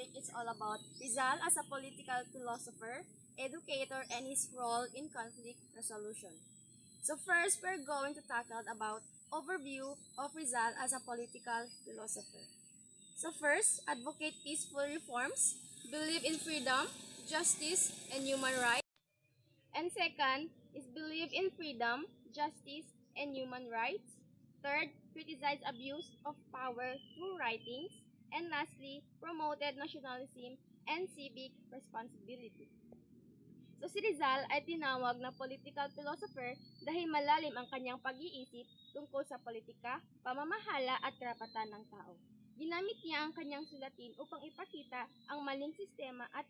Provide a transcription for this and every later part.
topic is all about Rizal as a political philosopher, educator, and his role in conflict resolution. So first, we're going to tackle about overview of Rizal as a political philosopher. So first, advocate peaceful reforms, believe in freedom, justice, and human rights. And second is believe in freedom, justice, and human rights. Third, criticize abuse of power through writings. And lastly, promoted nationalism and civic responsibility. So si Rizal ay tinawag na political philosopher dahil malalim ang kanyang pag-iisip tungkol sa politika, pamamahala at karapatan ng tao. Ginamit niya ang kanyang sulatin upang ipakita ang maling sistema at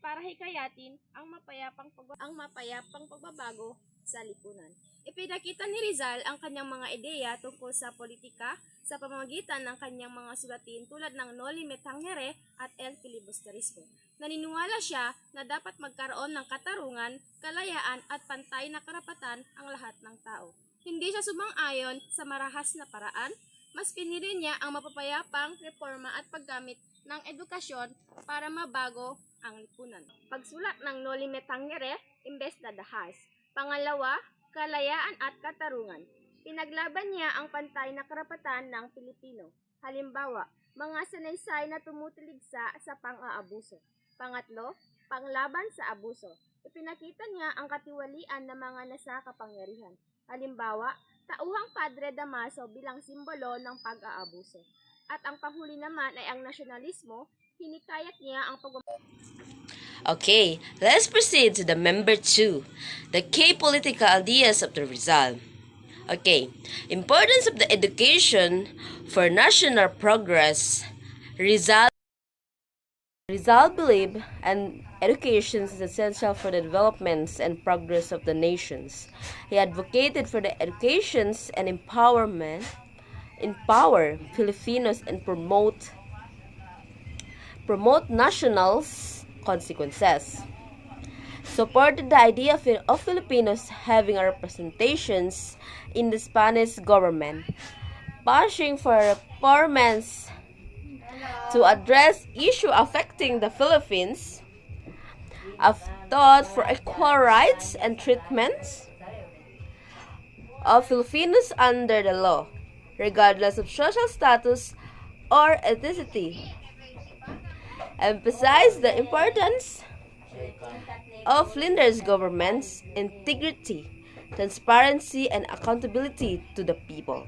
para hikayatin ang mapayapang pagbabago sa lipunan. Ipinakita ni Rizal ang kanyang mga ideya tungkol sa politika sa pamamagitan ng kanyang mga sulatin tulad ng Noli Me Tangere at El Filibusterismo. Naniniwala siya na dapat magkaroon ng katarungan, kalayaan at pantay na karapatan ang lahat ng tao. Hindi siya sumang-ayon sa marahas na paraan, mas pinili niya ang mapapayapang reforma at paggamit ng edukasyon para mabago ang lipunan. Pagsulat ng Noli Me Tangere imbes na dahas. Pangalawa, kalayaan at katarungan. Pinaglaban niya ang pantay na karapatan ng Pilipino. Halimbawa, mga sanaysay na tumutiligsa sa pang-aabuso. Pangatlo, panglaban sa abuso. Ipinakita niya ang katiwalian ng mga nasa kapangyarihan. Halimbawa, tauhang Padre Damaso bilang simbolo ng pag-aabuso. At ang panghuli naman ay ang nasyonalismo, hinikayat niya ang Okay, let's proceed to the member 2, the key political ideas of the Rizal. Okay, importance of the education for national progress. Rizal believed and education is essential for the developments and progress of the nations. He advocated for the educations and empower Filipinos and promote nationals consequences. Supported the idea of Filipinos having representations in the Spanish government, pushing for reforms to address issues affecting the Philippines, a thought for equal rights and treatments of Filipinos under the law, regardless of social status or ethnicity. Emphasized the importance of Flinders government's integrity, transparency, and accountability to the people.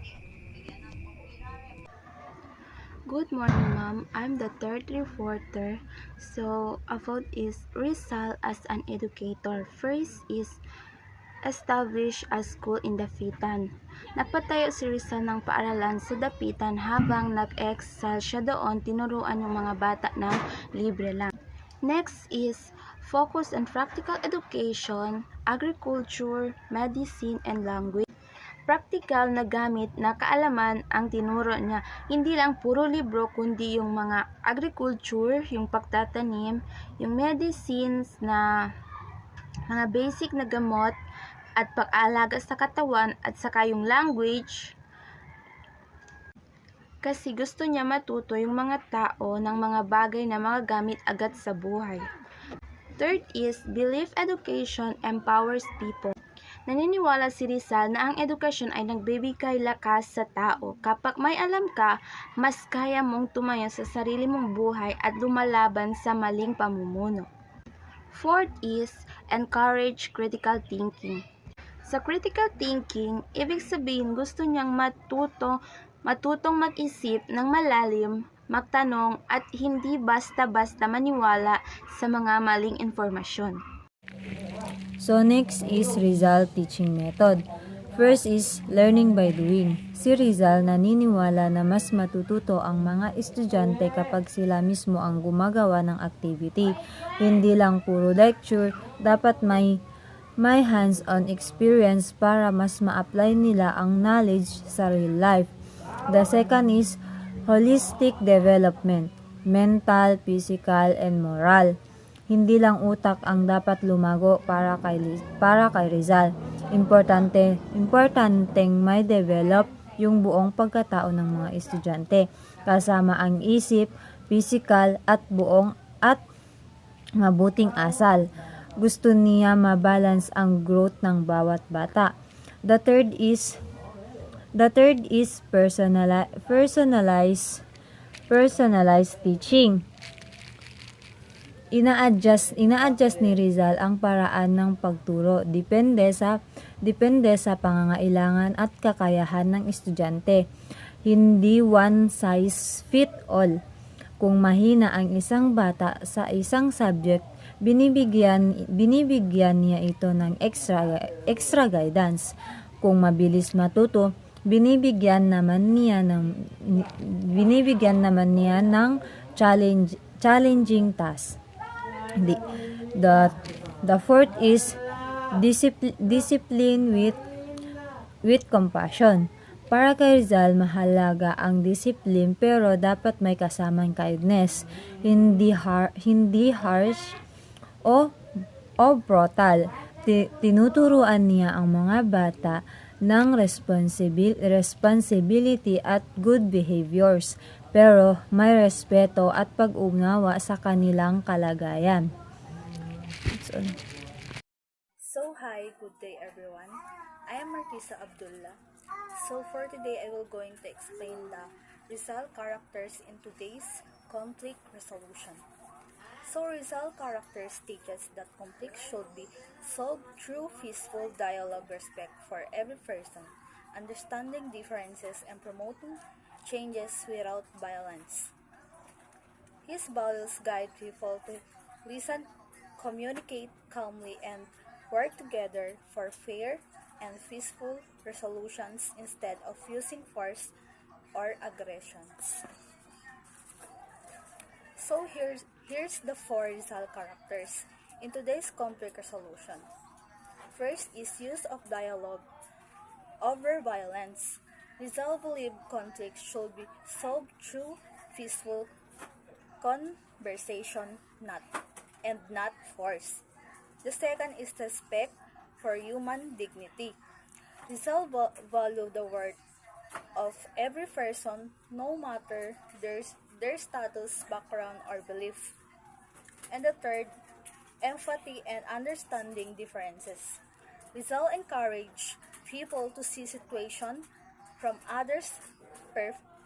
Good morning, ma'am. I'm the third reporter. So, about is Rizal as an educator. First is establish a school in Dapitan. Nagpatayo si Rizal ng paaralan sa Dapitan habang nag-excel siya doon, tinuruan yung mga bata ng libre lang. Next is focus on practical education, agriculture, medicine, and language. Practical na gamit na kaalaman ang tinuro niya. Hindi lang puro libro, kundi yung mga agriculture, yung pagtatanim, yung medicines na mga basic na gamot, at pag-aalaga sa katawan, at saka yung language. Kasi gusto niya matuto yung mga tao ng mga bagay na mga gamit agad sa buhay. Third is, belief education empowers people. Naniniwala si Rizal na ang edukasyon ay nagbibigay lakas sa tao. Kapag may alam ka, mas kaya mong tumayo sa sarili mong buhay at lumalaban sa maling pamumuno. Fourth is, encourage critical thinking. Sa critical thinking, ibig sabihin gusto niyang matutong mag-isip ng malalim, magtanong at hindi basta-basta maniwala sa mga maling informasyon. So next is Rizal teaching method. First is learning by doing. Si Rizal naniniwala na mas matututo ang mga estudyante kapag sila mismo ang gumagawa ng activity. Hindi lang puro lecture, dapat may hands-on experience para mas ma-apply nila ang knowledge sa real life. The second is holistic development, mental, physical, and moral. Hindi lang utak ang dapat lumago para kay Rizal. Importanteng may develop yung buong pagkatao ng mga estudyante, kasama ang isip, physical at mabuting asal. Gusto niya mabalance ang growth ng bawat bata. The third is personalized teaching. Ina-adjust ni Rizal ang paraan ng pagturo depende sa pangangailangan at kakayahan ng estudyante. Hindi one size fit all. Kung mahina ang isang bata sa isang subject, binibigyan niya ito ng extra guidance. Kung mabilis matuto, binibigyan naman niya ng challenging task. The fourth is discipline with compassion. Para kay Rizal, mahalaga ang discipline pero dapat may kasamang kindness. Hindi harsh o brutal. Tinuturuan niya ang mga bata ng responsibility at good behaviors, pero may respeto at pag-unawa sa kanilang kalagayan. So hi, good day everyone. I am Marquisa Abdullah. So for today I will going to explain the Rizal characters in today's conflict resolution. So Rizal characters teaches that conflict should be solved through peaceful dialogue, respect for every person, understanding differences and promoting changes without violence. His values guide people to listen, communicate calmly, and work together for fair and peaceful resolutions instead of using force or aggressions. So here's the four Rizal characters in today's conflict resolution. First is use of dialogue over violence. Rizal believe conflict should be solved through peaceful conversation not force. The second is respect for human dignity. Rizal value the worth of every person, no matter their status, background, or belief. And the third, empathy and understanding differences. Rizal encourage people to see situation from others'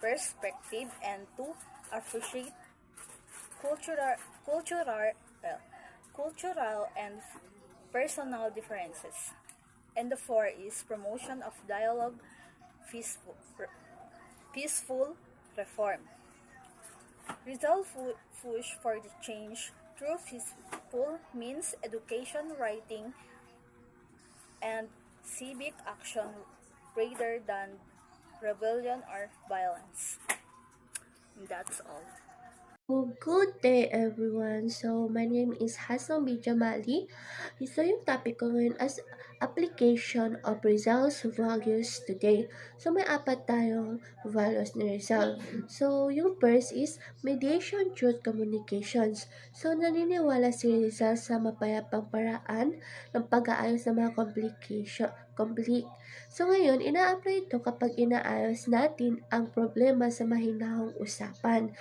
perspective and to appreciate cultural and personal differences. And the fourth is promotion of dialogue, peaceful reform. Rizal push for the change through peaceful means education, writing, and civic action rather than rebellion or violence. And that's all. Good day everyone. So my name is Hassan B. Jamali. So yung topic ko ngayon as application of Rizal's values today. So may apat tayong values ni Rizal. So yung first is mediation through communications. So naniniwala si Rizal sa mapayapang paraan ng pag-aayos ng mga conflict. So ngayon, ina-apply ito kapag inaayos natin ang problema sa mahinahong usapan,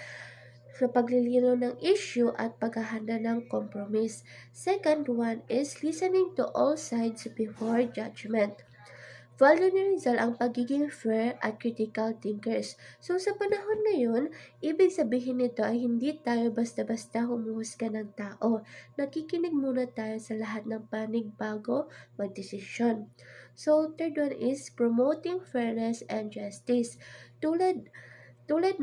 sa paglilinaw ng issue at paghahanda ng compromise. Second one is listening to all sides before judgment. Value ni Rizal ang pagiging fair at critical thinkers. So sa panahon ngayon, ibig sabihin nito ay hindi tayo basta-basta humuhusga ng tao. Nakikinig muna tayo sa lahat ng panig bago magdesisyon. So third one is promoting fairness and justice. Tulad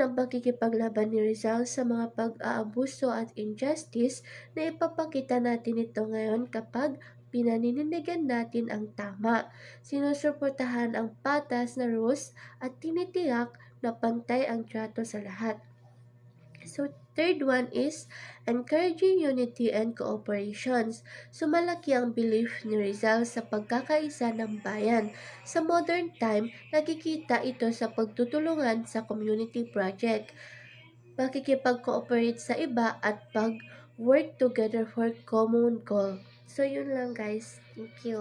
ng pagkikipaglaban ni Rizal sa mga pag-aabuso at injustice, na ipapakita natin ito ngayon kapag pinaninindigan natin ang tama, sinusuportahan ang patas na rules at tinitiyak na pantay ang trato sa lahat. So, third one is encouraging unity and cooperations. So, malaki ang belief ni Rizal sa pagkakaisa ng bayan. Sa modern time, nakikita ito sa pagtutulungan sa community project, pakikipag-cooperate sa iba at pag-work together for common goal. So, yun lang guys. Thank you.